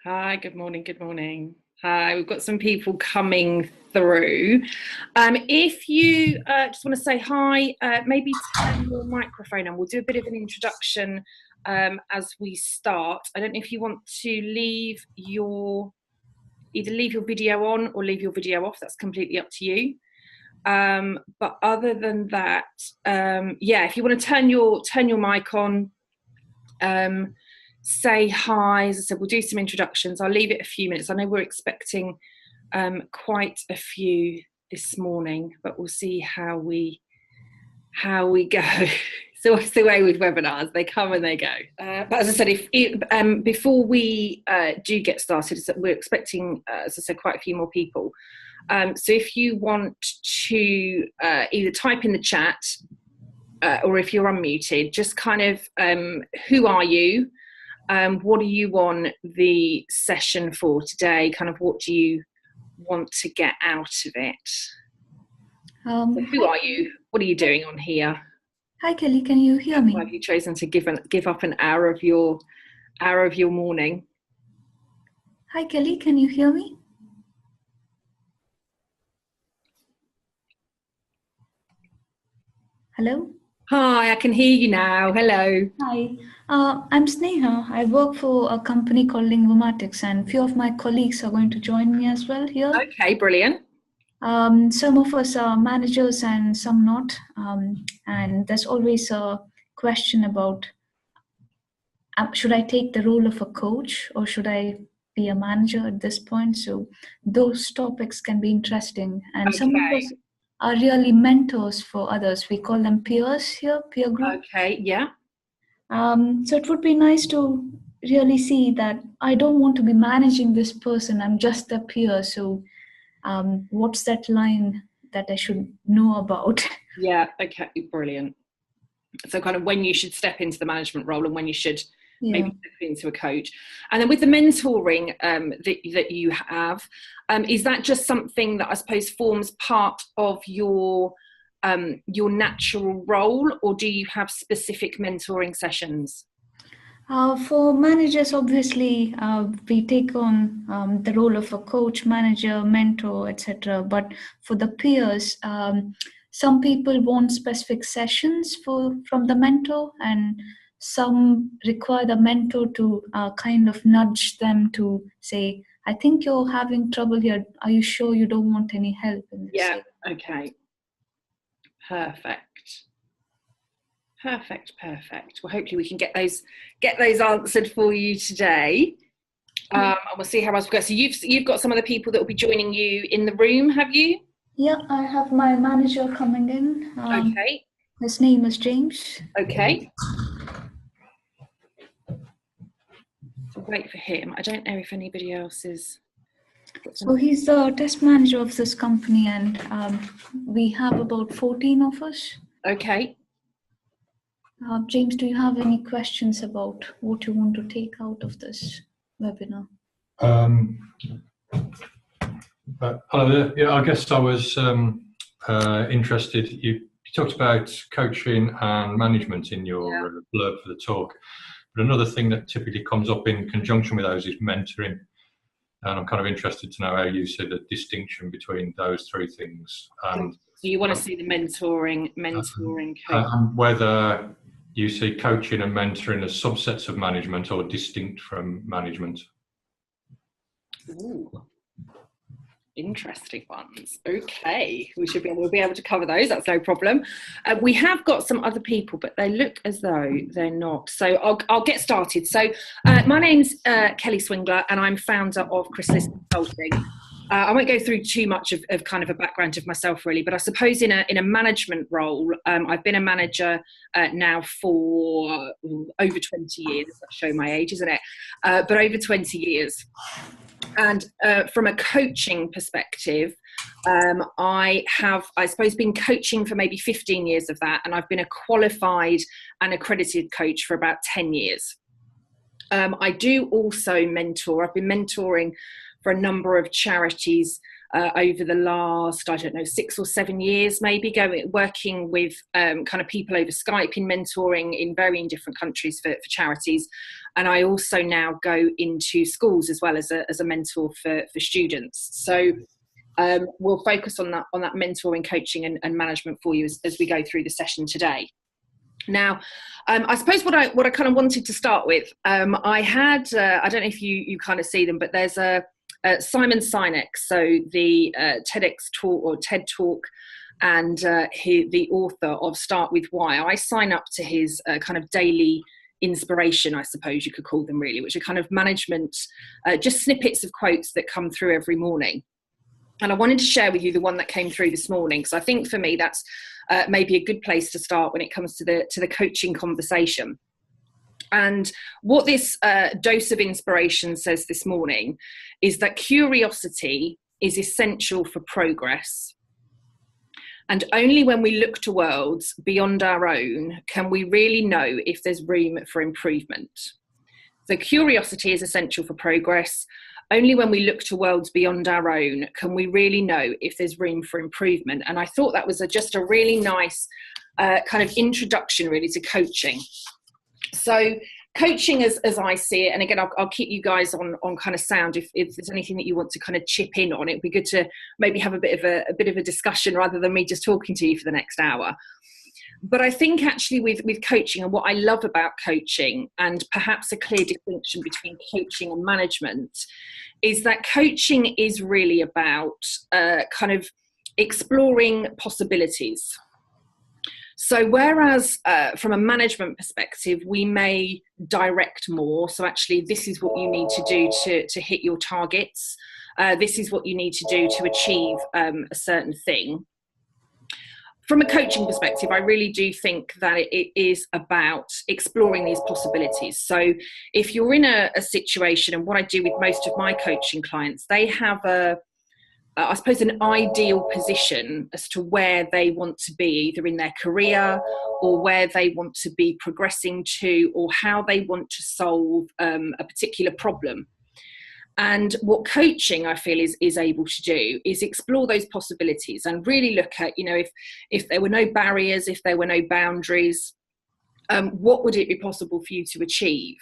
Hi, good morning, good morning. Hi, we've got some people coming through. If you just want to say hi, maybe turn your microphone on. We'll do a bit of an introduction as we start. I don't know if you want to either leave your video on or leave your video off. That's completely up to you. But other than that, yeah, if you want to turn your mic on, say hi. As I said, we'll do some introductions. I'll leave it a few minutes. I know we're expecting quite a few this morning, but we'll see how we go. So what's the way with webinars? They come and they go. But as I said, before we do get started, we're expecting, as I said, quite a few more people. So if you want to either type in the chat or if you're unmuted, just kind of who are you? What are you on the session for today? Kind of what do you want to get out of it? So who are you? What are you doing on here? Hi Kelly, can you hear me? Why have you chosen to give up an hour of your morning? Hi Kelly, can you hear me? Hello? Hi, I can hear you now. Hello. Hi, I'm Sneha. I work for a company called Lingvomatics, and a few of my colleagues are going to join me as well here. Okay, brilliant. Some of us are managers and some not. And there's always a question about, should I take the role of a coach or should I be a manager at this point? So those topics can be interesting. And some of us are really mentors for others. We call them peers here, peer group. Okay, yeah. So it would be nice to really see that I don't want to be managing this person. I'm just a peer. So what's that line that I should know about? Yeah, okay, brilliant. So kind of when you should step into the management role and when you should maybe step into a coach. And then with the mentoring that you have, is that just something that I suppose forms part of your natural role, or do you have specific mentoring sessions? For managers, obviously, we take on the role of a coach, manager, mentor, etc. But for the peers, some people want specific sessions from the mentor, and some require the mentor to kind of nudge them to say, I think you're having trouble here. Are you sure you don't want any help in this? Yeah, okay. Perfect. Well, hopefully we can get those answered for you today. And we'll see how else we go. So you've got some of the people that will be joining you in the room, have you? Yeah, I have my manager coming in. Okay. His name is James. Okay. So wait for him. I don't know if anybody else is. So he's the test manager of this company, and we have about 14 of us. Okay. James, do you have any questions about what you want to take out of this webinar? Hello there. Yeah, I guess I was interested. You talked about coaching and management in your blurb for the talk, but another thing that typically comes up in conjunction with those is mentoring. And I'm kind of interested to know how you see the distinction between those three things. And so you want to see the mentoring coaching. And whether you see coaching and mentoring as subsets of management or distinct from management. Ooh. Interesting ones. Okay, we'll be able to cover those. That's no problem. We have got some other people, but they look as though they're not. So I'll get started. So my name's Kelly Swingler, and I'm founder of Chrysalis Consulting. I won't go through too much of kind of a background of myself really, but I suppose in a management role, I've been a manager now for over 20 years. That show my age, isn't it? But over 20 years. And from a coaching perspective, I have, I suppose, been coaching for maybe 15 years of that, and I've been a qualified and accredited coach for about 10 years. I do also mentor. I've been mentoring for a number of charities over the last, I don't know, 6 or 7 years, maybe, working with kind of people over Skype in mentoring in varying different countries for charities. And I also now go into schools as well as a mentor for students. So we'll focus on that mentoring, coaching and management for you as we go through the session today. Now, I suppose what I kind of wanted to start with, I had, I don't know if you kind of see them, but there's a Simon Sinek, so the TEDx talk or TED talk, and the author of Start With Why. I sign up to his kind of daily inspiration, I suppose you could call them, really, which are kind of management, just snippets of quotes that come through every morning. And I wanted to share with you the one that came through this morning, because I think for me that's maybe a good place to start when it comes to the coaching conversation. And what this dose of inspiration says this morning is that curiosity is essential for progress. And only when we look to worlds beyond our own can we really know if there's room for improvement. So curiosity is essential for progress. Only when we look to worlds beyond our own can we really know if there's room for improvement. And I thought that was just a really nice kind of introduction really to coaching. So coaching as I see it, and again, I'll keep you guys on kind of sound if there's anything that you want to kind of chip in on. It'd be good to maybe have a bit of a discussion rather than me just talking to you for the next hour. But I think actually with coaching, and what I love about coaching, and perhaps a clear distinction between coaching and management, is that coaching is really about kind of exploring possibilities. So whereas from a management perspective, we may direct more. So actually, this is what you need to do to hit your targets. This is what you need to do to achieve a certain thing. From a coaching perspective, I really do think that it is about exploring these possibilities. So if you're in a situation, and what I do with most of my coaching clients, they have I suppose an ideal position as to where they want to be, either in their career or where they want to be progressing to, or how they want to solve a particular problem. And what coaching, I feel, is able to do is explore those possibilities and really look at, if there were no barriers, if there were no boundaries, what would it be possible for you to achieve?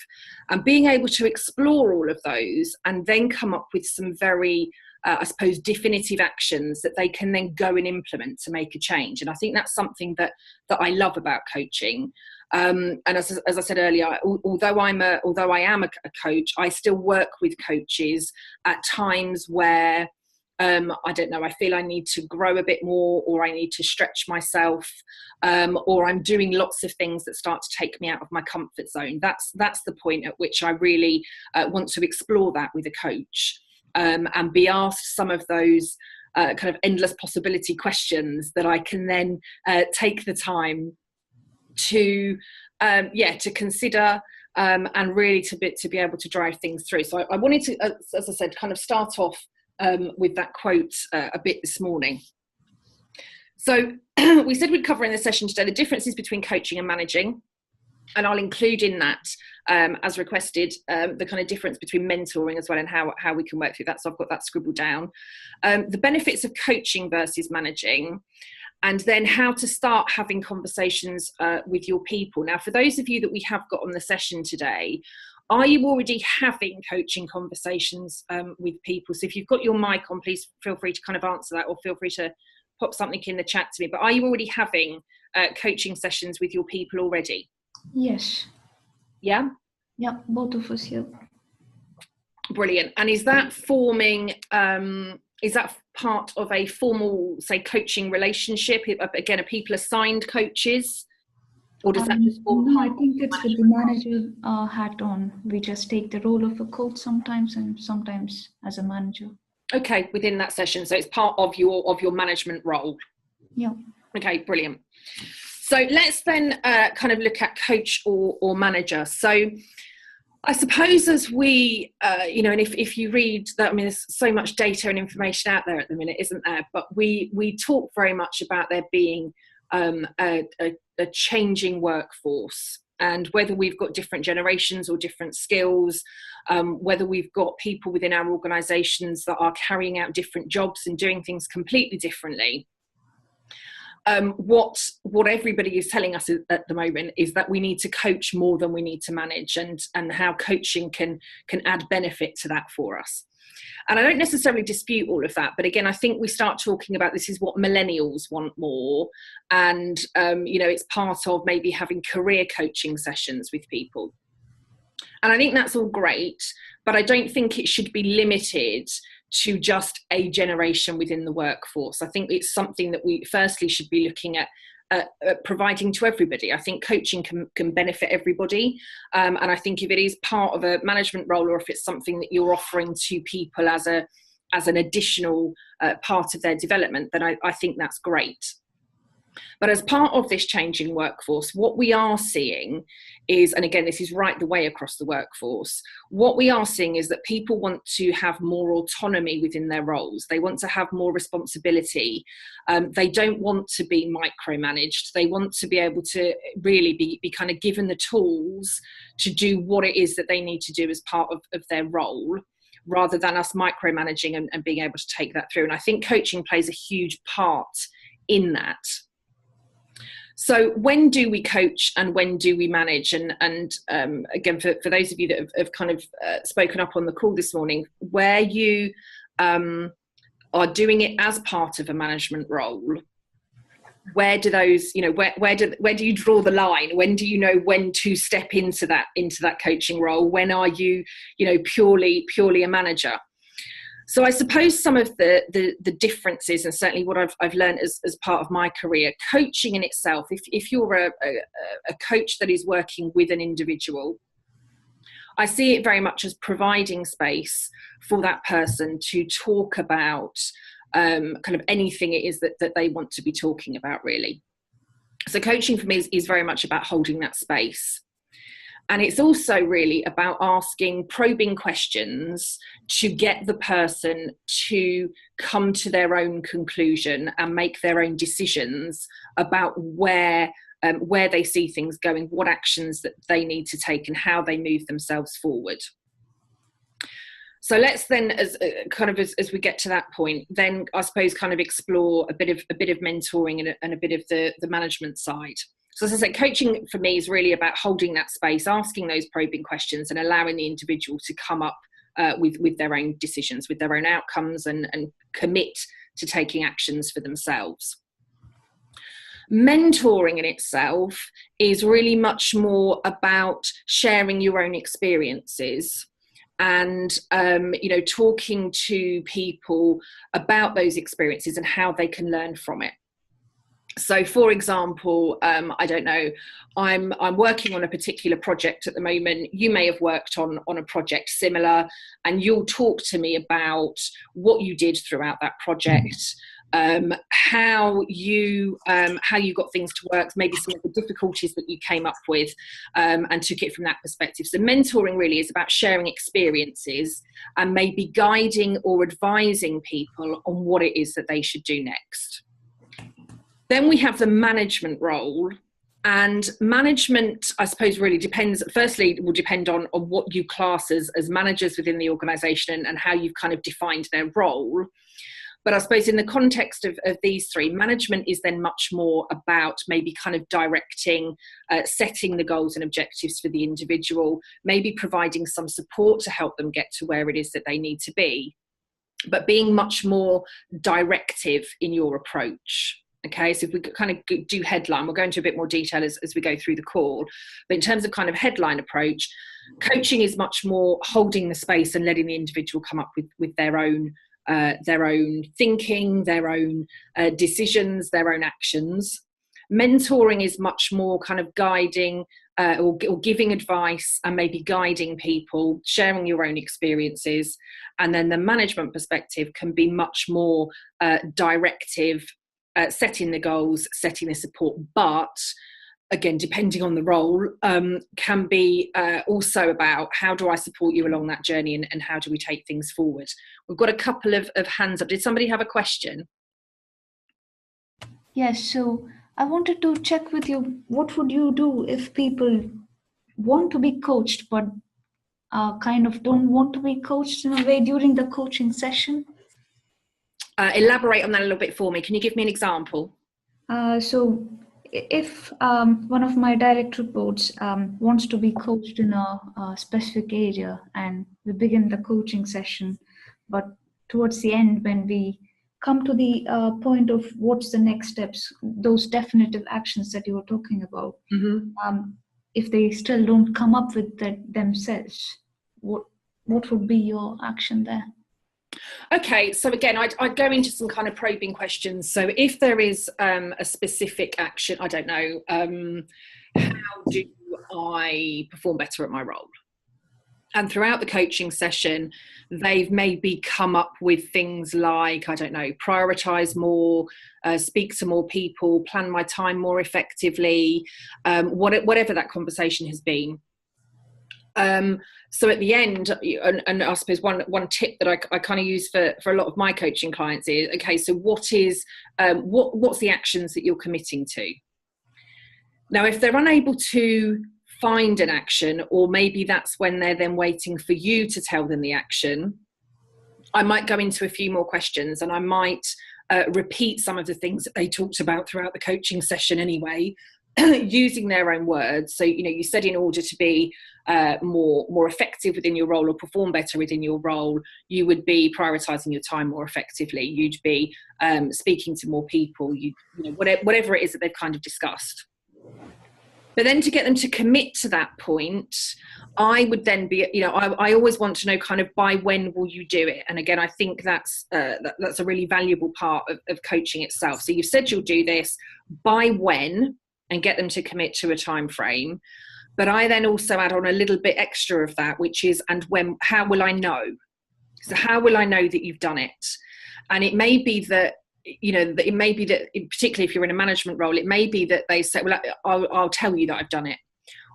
And being able to explore all of those and then come up with some very I suppose, definitive actions that they can then go and implement to make a change. And I think that's something that I love about coaching. And as I said earlier, although I am a coach, I still work with coaches at times where I don't know, I feel I need to grow a bit more, or I need to stretch myself, or I'm doing lots of things that start to take me out of my comfort zone. That's the point at which I really want to explore that with a coach. And be asked some of those kind of endless possibility questions that I can then take the time to consider and really to be able to drive things through. So I wanted to, as I said, kind of start off with that quote a bit this morning. So we said we'd cover in the session today the differences between coaching and managing. And I'll include in that, as requested, the kind of difference between mentoring as well and how we can work through that. So I've got that scribbled down. The benefits of coaching versus managing, and then how to start having conversations with your people. Now, for those of you that we have got on the session today, are you already having coaching conversations with people? So if you've got your mic on, please feel free to kind of answer that, or feel free to pop something in the chat to me. But are you already having coaching sessions with your people already? Yes. Yeah? Yeah, both of us, yeah. Brilliant. And is that forming, is that part of a formal, say, coaching relationship? Again, are people assigned coaches? Or does that just form No, I think it's with the manager hat on. We just take the role of a coach sometimes, and sometimes as a manager. Okay, within that session. So it's part of your management role. Yeah. Okay, brilliant. So let's then kind of look at coach or manager. So I suppose as we, and if you read that, I mean, there's so much data and information out there at the minute, isn't there? But we talk very much about there being a changing workforce. And whether we've got different generations or different skills, whether we've got people within our organisations that are carrying out different jobs and doing things completely differently, what everybody is telling us at the moment is that we need to coach more than we need to manage, and how coaching can add benefit to that for us. And I don't necessarily dispute all of that, but again, I think we start talking about this is what millennials want more, and it's part of maybe having career coaching sessions with people. And I think that's all great, but I don't think it should be limited to just a generation within the workforce. I think it's something that we firstly should be looking at providing to everybody. I think coaching can benefit everybody, and I think if it is part of a management role, or if it's something that you're offering to people as an additional part of their development, then I think that's great. But as part of this changing workforce, what we are seeing is, and again, this is right the way across the workforce, what we are seeing is that people want to have more autonomy within their roles. They want to have more responsibility. They don't want to be micromanaged. They want to be able to really be kind of given the tools to do what it is that they need to do as part of their role, rather than us micromanaging and being able to take that through. And I think coaching plays a huge part in that. So when do we coach and when do we manage? And again, for those of you that have kind of spoken up on the call this morning, where you are doing it as part of a management role, where do those, where do you draw the line? When do you know when to step into that coaching role? When are you, purely a manager? So I suppose some of the differences, and certainly what I've learned as part of my career, coaching in itself, if you're a coach that is working with an individual, I see it very much as providing space for that person to talk about kind of anything it is that they want to be talking about, really. So coaching for me is very much about holding that space. And it's also really about asking probing questions to get the person to come to their own conclusion and make their own decisions about where they see things going, what actions that they need to take, and how they move themselves forward. So let's then, as we get to that point, then I suppose kind of explore a bit of mentoring and a bit of the management side. So as I said, coaching for me is really about holding that space, asking those probing questions, and allowing the individual to come up with their own decisions, with their own outcomes, and commit to taking actions for themselves. Mentoring in itself is really much more about sharing your own experiences and talking to people about those experiences and how they can learn from it. So, for example, I don't know, I'm working on a particular project at the moment. You may have worked on a project similar, and you'll talk to me about what you did throughout that project, how you got things to work, maybe some of the difficulties that you came up with, and took it from that perspective. So mentoring really is about sharing experiences and maybe guiding or advising people on what it is that they should do next. Then we have the management role, and management, I suppose, really depends. Firstly, it will depend on what you class as managers within the organisation and how you've kind of defined their role. But I suppose in the context of these three, management is then much more about maybe kind of directing, setting the goals and objectives for the individual, maybe providing some support to help them get to where it is that they need to be, but being much more directive in your approach. Okay, so if we kind of do headline, we'll go into a bit more detail as we go through the call. But in terms of kind of headline approach, coaching is much more holding the space and letting the individual come up with their own thinking, their own decisions, their own actions. Mentoring is much more kind of guiding or giving advice and maybe guiding people, sharing your own experiences. And then the management perspective can be much more directive, setting the goals, setting the support, but again, depending on the role, can be also about how do I support you along that journey, and how do we take things forward. We've got a couple of hands up. Did somebody have a question? Yes, so I wanted to check with you, what would you do if people want to be coached, but kind of don't want to be coached in a way during the coaching session? Elaborate on that a little bit for me. Can you give me an example? So if one of my direct reports wants to be coached in a specific area, and we begin the coaching session, but towards the end, when we come to the point of what's the next steps, those definitive actions that you were talking about, if they still don't come up with that themselves, what would be your action there? Okay, so again, I'd go into some kind of probing questions. So if there is a specific action, I don't know, how do I perform better at my role? And throughout the coaching session, they've maybe come up with things like, I don't know, prioritize more, speak to more people, plan my time more effectively, whatever that conversation has been. So at the end, and I suppose one tip that I kind of use for a lot of my coaching clients is, okay, so what's the actions that you're committing to? Now, if they're unable to find an action, or maybe that's when they're then waiting for you to tell them the action, I might go into a few more questions, and I might repeat some of the things that they talked about throughout the coaching session anyway, using their own words. So, you said in order to be more effective within your role, or perform better within your role, you would be prioritizing your time more effectively. You'd be speaking to more people, whatever it is that they've kind of discussed. But then to get them to commit to that point, I would then be, I always want to know kind of by when will you do it? And again, I think that's a really valuable part of coaching itself. So you've said you'll do this, by when, and get them to commit to a time frame. But I then also add on a little bit extra of that, which is, and when, how will I know? So how will I know that you've done it? And it may be that, particularly if you're in a management role, it may be that they say, well, I'll tell you that I've done it.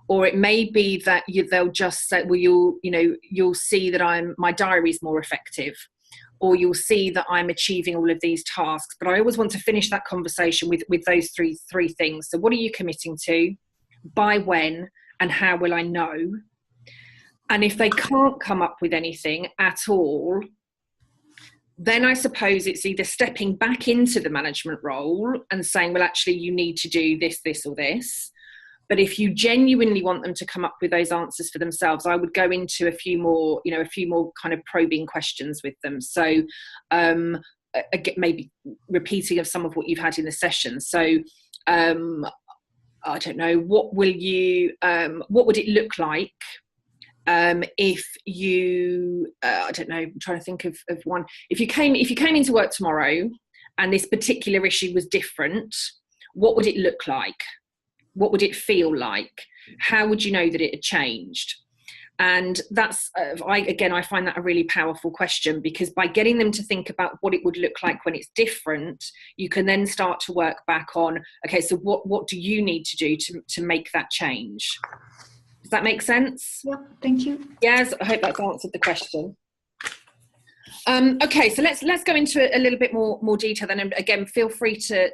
Or it may be that they'll just say, well, you'll see that my diary's more effective, or you'll see that I'm achieving all of these tasks. But I always want to finish that conversation with those three things. So what are you committing to? By when? And how will I know? And if they can't come up with anything at all, then I suppose it's either stepping back into the management role and saying, well, actually, you need to do this, this, or this. But if you genuinely want them to come up with those answers for themselves, I would go into a few more kind of probing questions with them. So maybe repeating of some of what you've had in the session. So I don't know, what would it look like if you, I don't know, I'm trying to think of one. If you came into work tomorrow and this particular issue was different, what would it look like? What would it feel like? How would you know that it had changed? And that's, I find that a really powerful question, because by getting them to think about what it would look like when it's different, you can then start to work back on, okay, so what do you need to do to make that change? Does that make sense? Yeah, thank you. Yes, I hope that's answered the question. Okay, so let's go into a little bit more detail then. And again, feel free to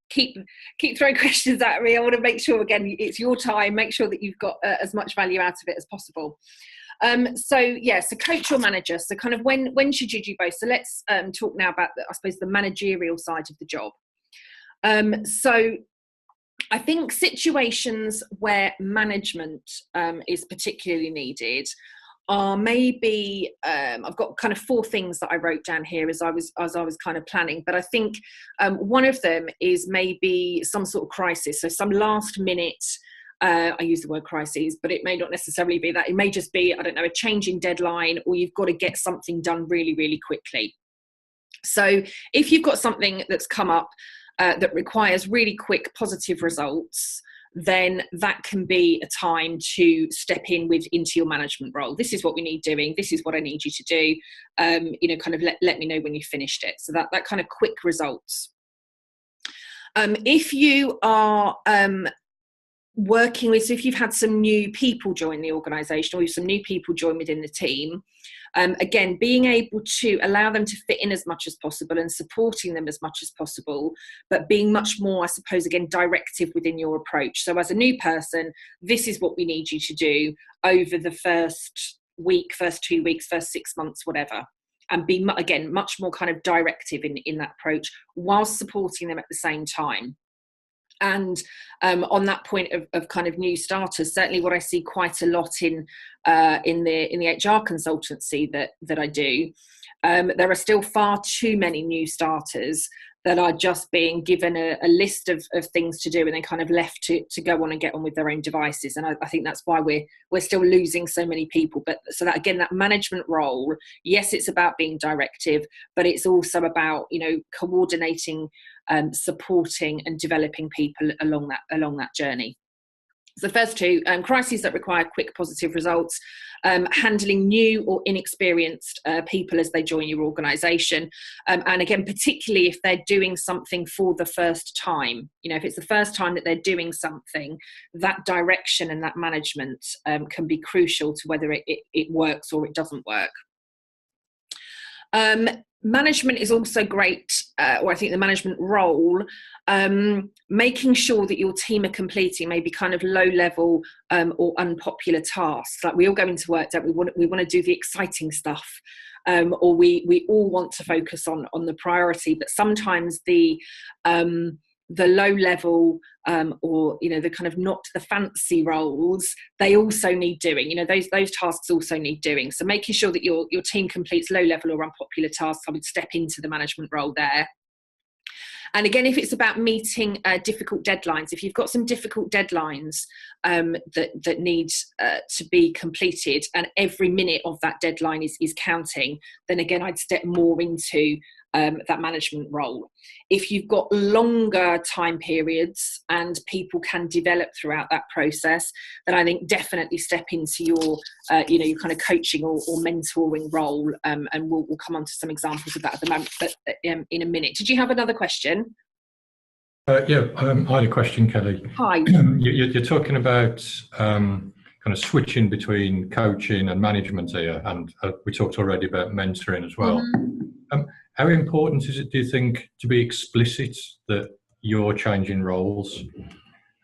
keep throwing questions at me. I want to make sure, again, it's your time. Make sure that you've got as much value out of it as possible. So coach or manager. So kind of when should you do both? So let's talk now about the managerial side of the job. So I think situations where management is particularly needed are maybe, I've got kind of 4 things that I wrote down here as I was kind of planning, but I think one of them is maybe some sort of crisis. So some last minute, I use the word crisis, but it may not necessarily be that. It may just be, I don't know, a change in deadline, or you've got to get something done really, really quickly. So if you've got something that's come up that requires really quick positive results, then that can be a time to step into your management role. This is what we need doing. This is what I need you to do. Kind of let me know when you've finished it. So that kind of quick results. If you are working with, so if you've had some new people join the organisation, or some new people join within the team, again, being able to allow them to fit in as much as possible and supporting them as much as possible, but being much more, I suppose, again, directive within your approach. So as a new person, this is what we need you to do over the first week, first 2 weeks, first 6 months, whatever. And be, again, much more kind of directive in that approach, whilst supporting them at the same time. And on that point of kind of new starters, certainly what I see quite a lot in the HR consultancy that I do, there are still far too many new starters that are just being given a list of things to do and then kind of left to go on and get on with their own devices. And I think that's why we're still losing so many people. But so that, again, that management role, yes, it's about being directive, but it's also about, you know, coordinating, supporting and developing people along that journey. So the first two, crises that require quick positive results, handling new or inexperienced people as they join your organisation. And again, particularly if they're doing something for the first time, you know, if it's the first time that they're doing something, that direction and that management can be crucial to whether it works or it doesn't work. Management is also great, or I think the management role, making sure that your team are completing maybe kind of low level or unpopular tasks. Like, we all go into work, don't we? We want to do the exciting stuff, or we all want to focus on the priority, but sometimes the low level or, you know, the kind of not the fancy roles, they also need doing. You know, those tasks also need doing. So making sure that your team completes low level or unpopular tasks, I would step into the management role there. And again, if it's about meeting difficult deadlines, if you've got some difficult deadlines that need to be completed, and every minute of that deadline is counting, then again, I'd step more into that management role. If you've got longer time periods and people can develop throughout that process, then I think definitely step into your your kind of coaching or mentoring role, and we'll come on to some examples of that at the moment, but in a minute. Did you have another question? I had a question, Kelly. Hi. You're talking about kind of switching between coaching and management here, and we talked already about mentoring as well. Mm-hmm. How important is it, do you think, to be explicit that you're changing roles?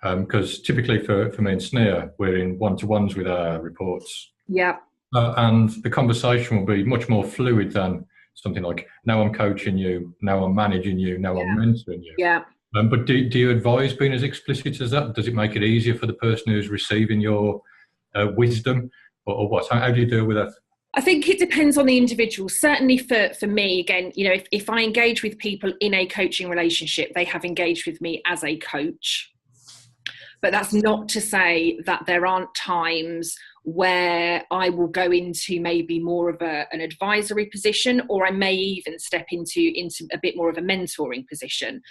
Because typically for me and Sneer, we're in one-to-ones with our reports. Yeah. And the conversation will be much more fluid than something like, now I'm coaching you, now I'm managing you, now I'm mentoring you. Yeah. But do you advise being as explicit as that? Does it make it easier for the person who's receiving your wisdom, or what? How do you deal with that? I think it depends on the individual. Certainly for me, again, you know, if I engage with people in a coaching relationship, they have engaged with me as a coach. But that's not to say that there aren't times where I will go into maybe more of an advisory position, or I may even step into a bit more of a mentoring position.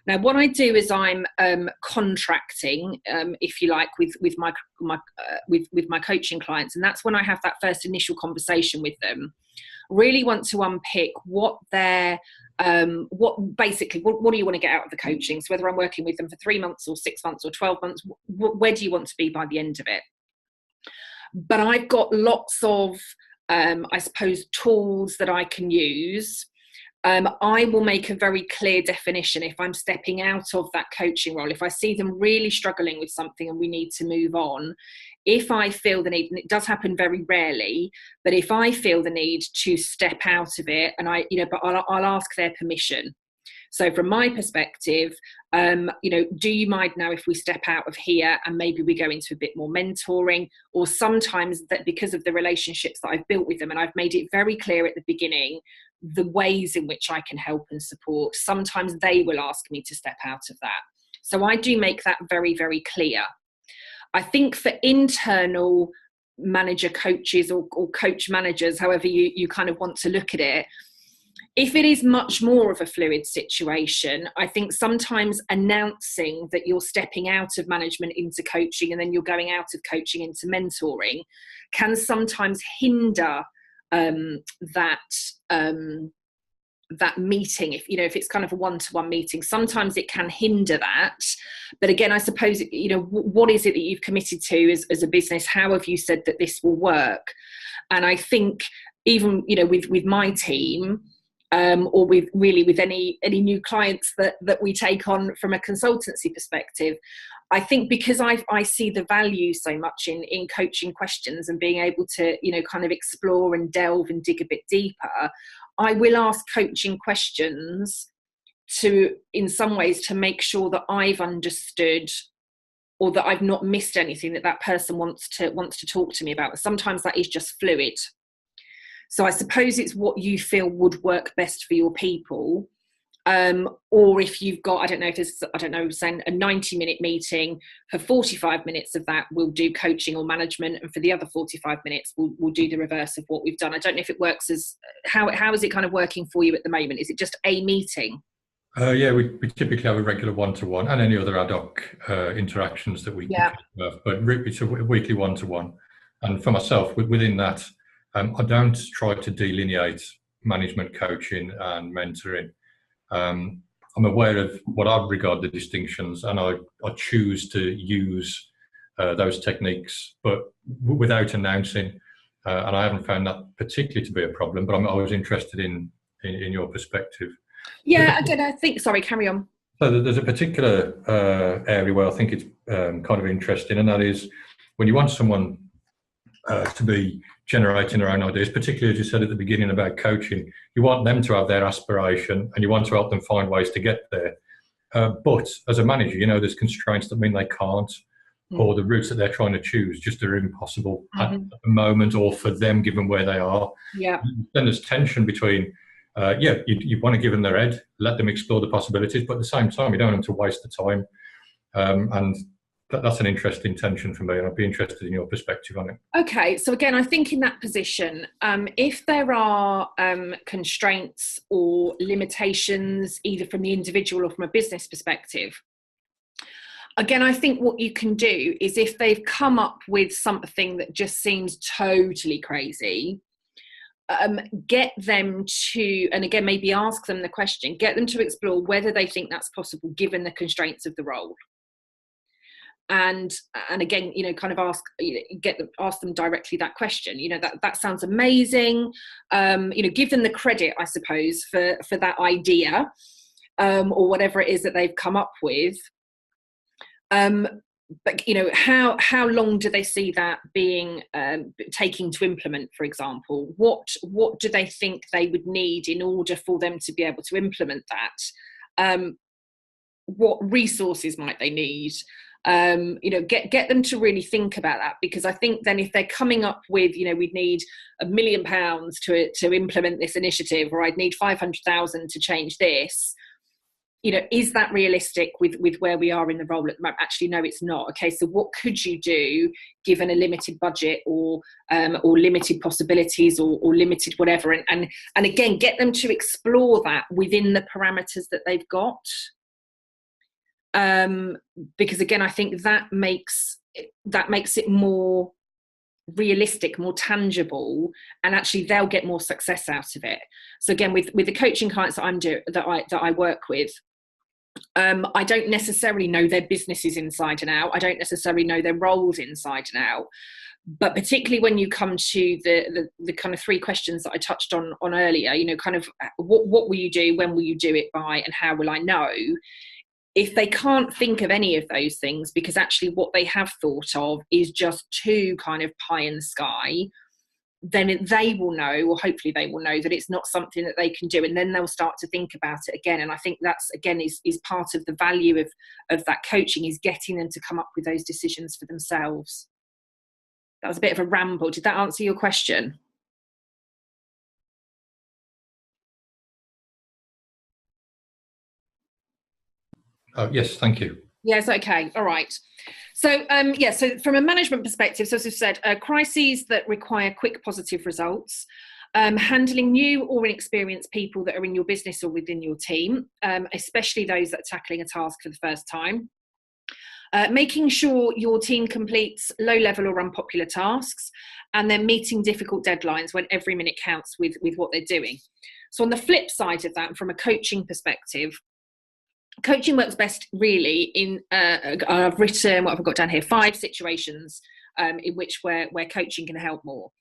Now, what I do is I'm contracting, if you like, with my coaching clients, and that's when I have that first initial conversation with them. Really want to unpick what do you want to get out of the coaching? So whether I'm working with them for 3 months or 6 months or 12 months, where do you want to be by the end of it? But I've got lots of, I suppose, tools that I can use. I will make a very clear definition if I'm stepping out of that coaching role. If I see them really struggling with something and we need to move on, if I feel the need, and it does happen very rarely, but if I feel the need to step out of it, and but I'll ask their permission. So from my perspective, do you mind now if we step out of here and maybe we go into a bit more mentoring? Or sometimes that because of the relationships that I've built with them, and I've made it very clear at the beginning, the ways in which I can help and support, sometimes they will ask me to step out of that. So I do make that very, very clear. I think for internal manager coaches or coach managers, however you kind of want to look at it, if it is much more of a fluid situation, I think sometimes announcing that you're stepping out of management into coaching and then you're going out of coaching into mentoring can sometimes hinder that that meeting, if it's kind of a one-to-one meeting, sometimes it can hinder that. But again, I suppose, what is it that you've committed to as a business? How have you said that this will work? And I think even with my team, or with any new clients that we take on from a consultancy perspective, I think because I see the value so much in coaching questions and being able to kind of explore and delve and dig a bit deeper, I will ask coaching questions in some ways to make sure that I've understood, or that I've not missed anything that person wants to talk to me about. Sometimes that is just fluid. So I suppose it's what you feel would work best for your people. Or if you've got, saying a 90-minute meeting, for 45 minutes of that we'll do coaching or management, and for the other 45 minutes we'll do the reverse of what we've done. I don't know if it works how is it kind of working for you at the moment? Is it just a meeting? Yeah, we typically have a regular one-to-one and any other ad hoc interactions that we have, but it's a weekly one-to-one. And for myself, within that, I don't try to delineate management coaching and mentoring. I'm aware of what I regard the distinctions, and I choose to use those techniques, but without announcing. And I haven't found that particularly to be a problem, but I'm always interested in your perspective. Yeah, again, I think, sorry, carry on. So there's a particular area where I think it's kind of interesting, and that is when you want someone to be generating their own ideas, particularly as you said at the beginning about coaching, you want them to have their aspiration and you want to help them find ways to get there. But as a manager, there's constraints that mean they can't, or the routes that they're trying to choose just are impossible at the moment, or for them given where they are. Yeah. Then there's tension between, you want to give them their head, let them explore the possibilities, but at the same time, you don't want them to waste the time. And that's an interesting tension for me, and I'd be interested in your perspective on it. Okay, so again, I think in that position, if there are constraints or limitations, either from the individual or from a business perspective, again, I think what you can do is, if they've come up with something that just seems totally crazy, get them to, and again, maybe ask them the question, get them to explore whether they think that's possible given the constraints of the role. And again, kind of ask them directly that question. That sounds amazing. Give them the credit, I suppose, for that idea, or whatever it is that they've come up with. But how long do they see that being taking to implement? For example, what do they think they would need in order for them to be able to implement that? What resources might they need? Get them to really think about that, because I think then if they're coming up with, we'd need £1 million to implement this initiative, or I'd need 500,000 to change this, is that realistic with where we are in the role at the moment? Actually, no, it's not. Okay, so what could you do given a limited budget, or limited possibilities, or limited whatever? And again, get them to explore that within the parameters that they've got. Because again, I think that makes it more realistic, more tangible, and actually they'll get more success out of it. So again, with the coaching clients that I work with, I don't necessarily know their businesses inside and out. I don't necessarily know their roles inside and out. But particularly when you come to the kind of 3 questions that I touched on earlier, kind of what will you do, when will you do it by, and how will I know? If they can't think of any of those things, because actually what they have thought of is just too kind of pie in the sky, then they will know, or hopefully they will know, that it's not something that they can do, and then they'll start to think about it again. And I think that's, again, is part of the value of that coaching, is getting them to come up with those decisions for themselves. That was a bit of a ramble. Did that answer your question? Yes, thank you. Yes, okay, all right. So, so from a management perspective, so as I've said, crises that require quick positive results, handling new or inexperienced people that are in your business or within your team, especially those that are tackling a task for the first time, making sure your team completes low-level or unpopular tasks, and then meeting difficult deadlines when every minute counts with what they're doing. So on the flip side of that, from a coaching perspective, coaching works best really in, I've written, what have I got down here, 5 situations in which where coaching can help more.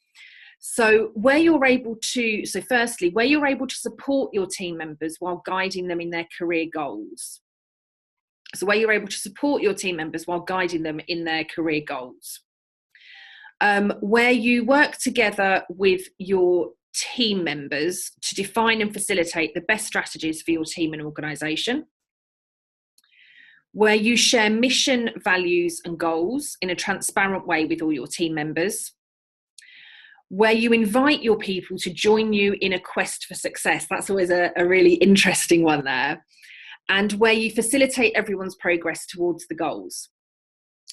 So where you're able to, so firstly, where you're able to support your team members while guiding them in their career goals. So where you're able to support your team members while guiding them in their career goals. Where you work together with your team members to define and facilitate the best strategies for your team and organisation. Where you share mission, values and goals in a transparent way with all your team members. Where you invite your people to join you in a quest for success. That's always a really interesting one there. And where you facilitate everyone's progress towards the goals.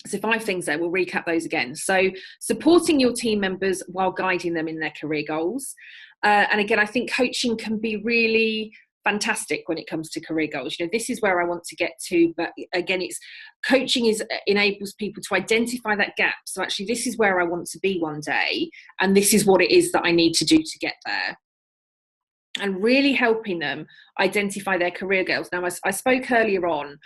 So 5 things there, we'll recap those again. So supporting your team members while guiding them in their career goals. And again, I think coaching can be really fantastic when it comes to career goals. You know, this is where I want to get to, but again, coaching enables people to identify that gap. So actually, this is where I want to be one day, and this is what it is that I need to do to get there. And really helping them identify their career goals. Now, I spoke earlier on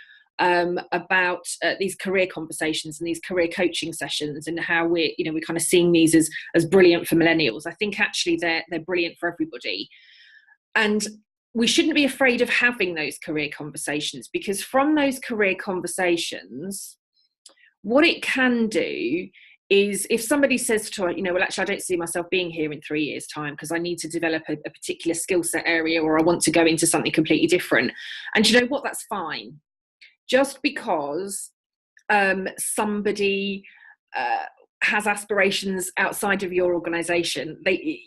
about these career conversations and these career coaching sessions, and how we're kind of seeing these as brilliant for millennials. I think actually they're brilliant for everybody. And we shouldn't be afraid of having those career conversations, because from those career conversations, what it can do is, if somebody says to her, well, actually, I don't see myself being here in 3 years' time because I need to develop a particular skill set area, or I want to go into something completely different. And you know what? That's fine. Just because somebody has aspirations outside of your organisation,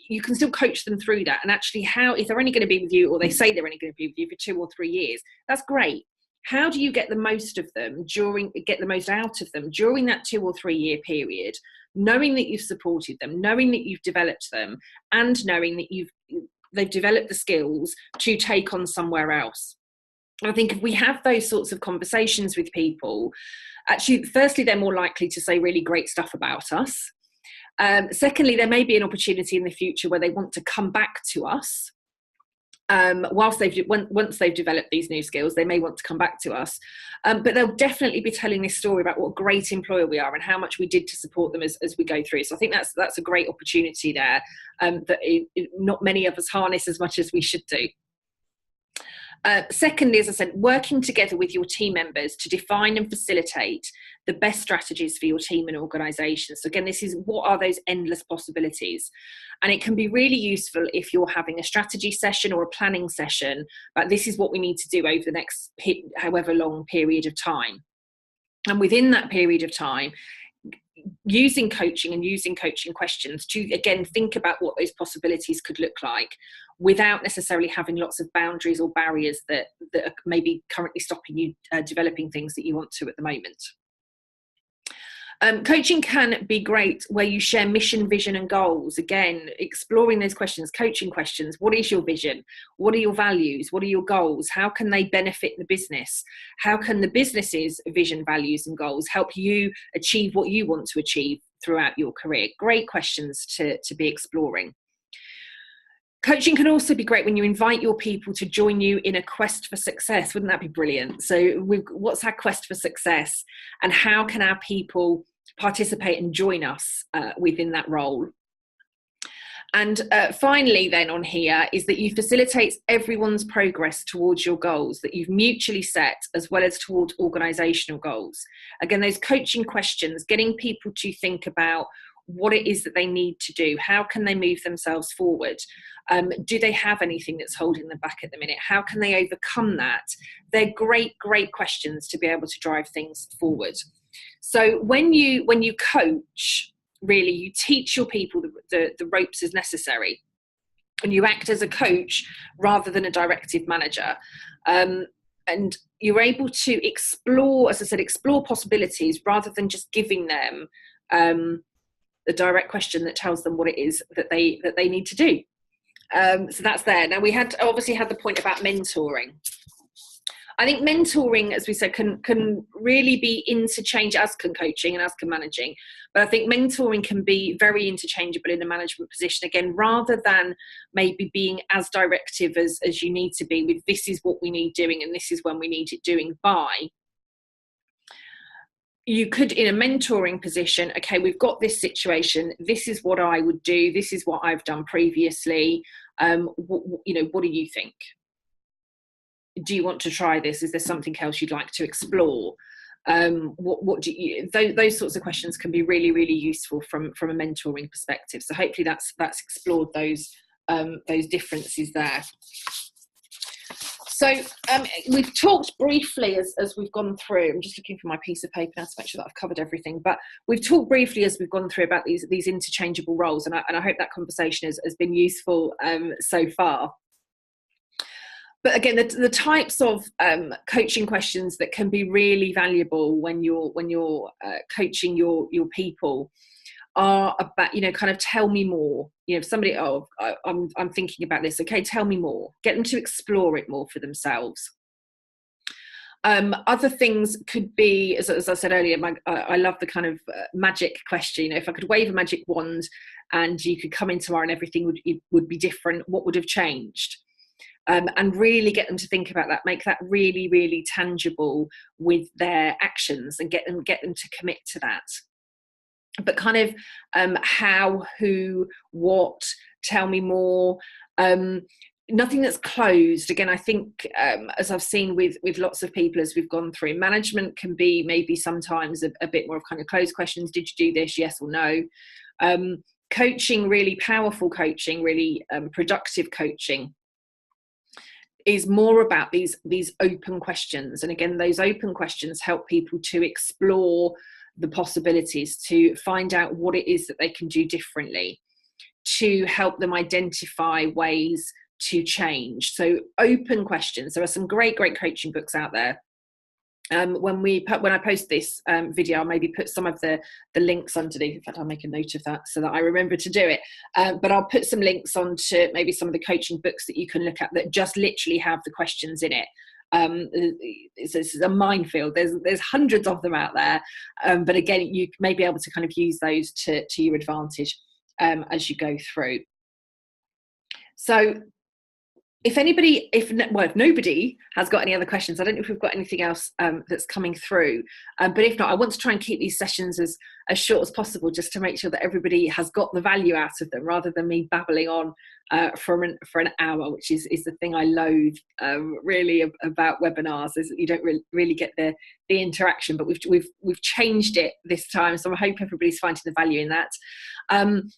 you can still coach them through that. And actually, if they're only going to be with you, or they say they're only going to be with you for 2 or 3 years, that's great. How do you get the most of them get the most out of them during that 2 or 3 year period, knowing that you've supported them, knowing that you've developed them, and knowing that they've developed the skills to take on somewhere else? And I think if we have those sorts of conversations with people, actually, firstly, they're more likely to say really great stuff about us. Secondly, there may be an opportunity in the future where they want to come back to us. Once they've developed these new skills, they may want to come back to us. But they'll definitely be telling this story about what a great employer we are and how much we did to support them as we go through. So I think that's a great opportunity there that not many of us harness as much as we should do. Secondly, as I said, working together with your team members to define and facilitate the best strategies for your team and organisation. So again, this is, what are those endless possibilities? And it can be really useful if you're having a strategy session or a planning session, but this is what we need to do over the next however long period of time. And within that period of time, using coaching and using coaching questions to, again, think about what those possibilities could look like, without necessarily having lots of boundaries or barriers that are maybe currently stopping you developing things that you want to at the moment. Coaching can be great where you share mission, vision and goals. Again, exploring those questions, coaching questions. What is your vision? What are your values? What are your goals? How can they benefit the business? How can the business's vision, values and goals help you achieve what you want to achieve throughout your career? Great questions to be exploring. Coaching can also be great when you invite your people to join you in a quest for success. Wouldn't that be brilliant? So what's our quest for success, and how can our people participate and join us within that role? And finally then on here is that you facilitate everyone's progress towards your goals that you've mutually set, as well as towards organisational goals. Again, those coaching questions, getting people to think about what it is that they need to do. How can they move themselves forward? Do they have anything that's holding them back at the minute? How can they overcome that? They're great questions to be able to drive things forward. So when you coach, really, you teach your people the ropes as necessary, and you act as a coach rather than a directive manager. And you're able to explore, as I said, explore possibilities rather than just giving them the direct question that tells them what it is that they need to do. So that's there. Now, we obviously had the point about mentoring. I think mentoring, as we said, can really be interchangeable, as can coaching and as can managing. But I think mentoring can be very interchangeable in a management position, again, rather than maybe being as directive as you need to be with, this is what we need doing and this is when we need it doing by. You could, in a mentoring position, okay, we've got this situation, this is what I would do, this is what I've done previously, what do you think? Do you want to try this? Is there something else you'd like to explore? What do you, those sorts of questions can be really, really useful from a mentoring perspective. So hopefully that's explored those differences there. So we've talked briefly as we've gone through. I'm just looking for my piece of paper now to make sure that I've covered everything. But we've talked briefly as we've gone through about these interchangeable roles, and I hope that conversation has been useful so far. But again, the types of coaching questions that can be really valuable when you're coaching your people are about, kind of tell me more. If somebody, I'm thinking about this. Okay, tell me more. Get them to explore it more for themselves. Other things could be, as I said earlier, I love the kind of magic question. If I could wave a magic wand and you could come in tomorrow and everything would be different, what would have changed? And really get them to think about that, make that really, really tangible with their actions, and get them to commit to that. But kind of how, who, what, tell me more. Nothing that's closed. Again, I think as I've seen with lots of people as we've gone through, management can be maybe sometimes a bit more of kind of closed questions. Did you do this? Yes or no? Coaching, really powerful coaching, really productive coaching, is more about these open questions. And again, those open questions help people to explore the possibilities, to find out what it is that they can do differently, to help them identify ways to change. So open questions. There are some great coaching books out there. When I post this video, I'll maybe put some of the links underneath. In fact, I'll make a note of that so that I remember to do it. But I'll put some links onto maybe some of the coaching books that you can look at that just literally have the questions in it. This is a minefield. There's hundreds of them out there. But again, you may be able to kind of use those to your advantage as you go through. So if nobody has got any other questions, I don't know if we've got anything else that's coming through. But if not, I want to try and keep these sessions as short as possible, just to make sure that everybody has got the value out of them, rather than me babbling on for an hour, which is the thing I loathe really about webinars, is that you don't really get the interaction. But we've changed it this time, so I hope everybody's finding the value in that.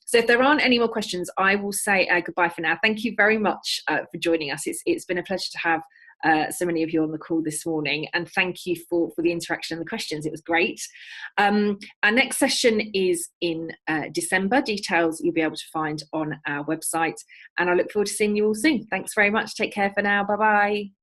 So if there aren't any more questions, I will say goodbye for now. Thank you very much for joining us. It's been a pleasure to have so many of you on the call this morning, and thank you for the interaction and the questions. It was great. Our next session is in December. Details you'll be able to find on our website, and I look forward to seeing you all soon. Thanks very much. Take care for now. Bye bye.